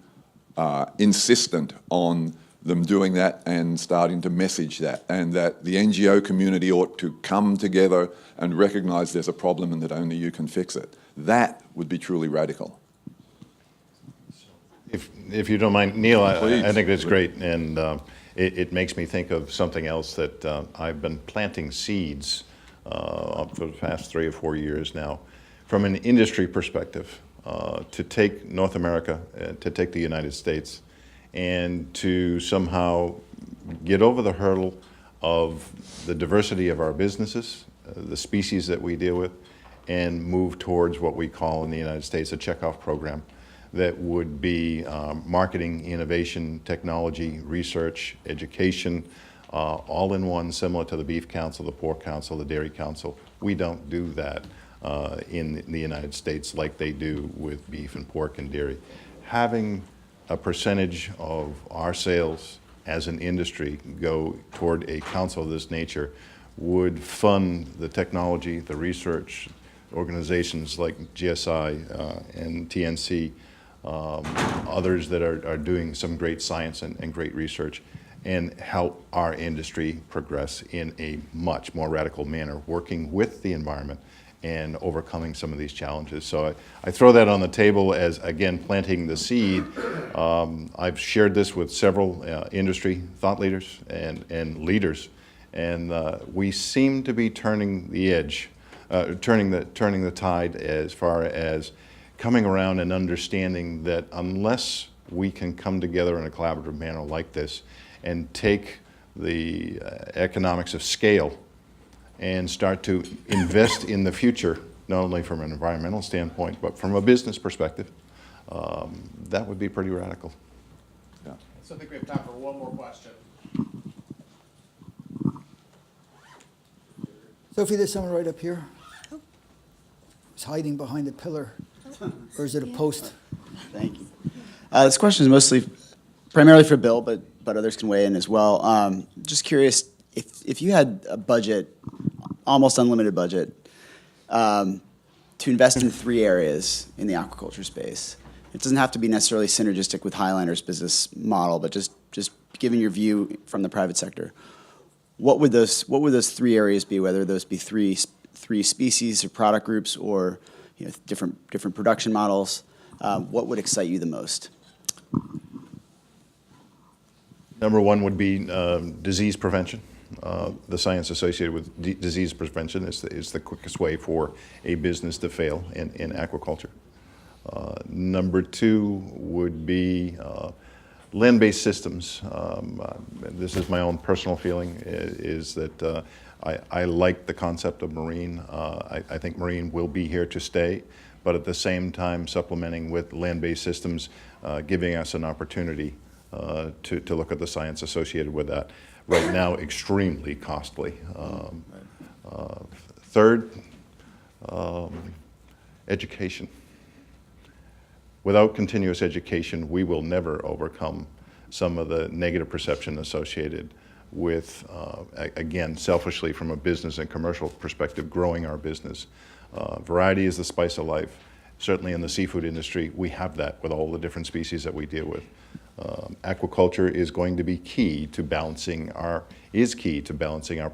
insistent on them doing that and starting to message that, and that the NGO community ought to come together and recognise there's a problem and that only you can fix it. That would be truly radical. If you don't mind, Neil, I think that's great, and it makes me think of something else that I've been planting seeds for the past 3 or 4 years now, from an industry perspective, to take North America, to take the United States, and to somehow get over the hurdle of the diversity of our businesses, the species that we deal with, and move towards what we call in the United States a checkoff program that would be marketing, innovation, technology, research, education, all in one, similar to the Beef Council, the Pork Council, the Dairy Council. We don't do that in the United States like they do with beef and pork and dairy. Having a percentage of our sales as an industry go toward a council of this nature would fund the technology, the research, organizations like GSI and TNC, others that are doing some great science and great research, and help our industry progress in a much more radical manner, working with the environment and overcoming some of these challenges. So I throw that on the table as, again, planting the seed. I've shared this with several industry thought leaders and leaders, and we seem to be turning the edge, turning the tide as far as coming around and understanding that unless we can come together in a collaborative manner like this and take the economics of scale and start to invest in the future, not only from an environmental standpoint, but from a business perspective, that would be pretty radical. Yeah. So I think we have time for one more question. Sophie, there's someone right up here. It's hiding behind a pillar. Or is it a post? Thank you. This question is primarily for Bill, but others can weigh in as well. Just curious, if you had a budget, almost unlimited budget, to invest in 3 areas in the aquaculture space, it doesn't have to be necessarily synergistic with Highlander's business model, but just giving your view from the private sector, what would those 3 areas be? Whether those be three species or product groups, or different production models, what would excite you the most? Number one would be disease prevention. The science associated with disease prevention is the quickest way for a business to fail in aquaculture. Number 2 would be land-based systems. This is my own personal feeling, is that I like the concept of marine. I think marine will be here to stay, but at the same time supplementing with land-based systems, giving us an opportunity to look at the science associated with that. Right now, extremely costly. Third, education. Without continuous education, we will never overcome some of the negative perception associated with, again, selfishly from a business and commercial perspective, growing our business. Variety is the spice of life. Certainly in the seafood industry, we have that with all the different species that we deal with. Aquaculture is going to be key to balancing our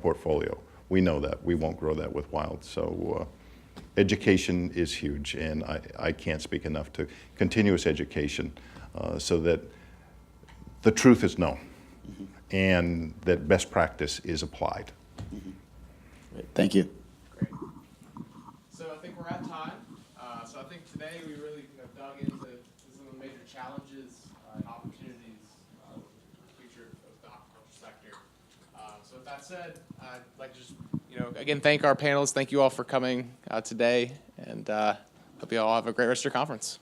portfolio. We know that. We won't grow that with wild. So education is huge, and I can't speak enough to continuous education so that the truth is known and that best practice is applied. Great. Thank you. Great. So I think we're at time. So I think today we really dug into some of the major challenges and opportunities with the future of the aquaculture sector. So with that said, I'd like to just again thank our panelists. Thank you all for coming today, and hope you all have a great rest of your conference.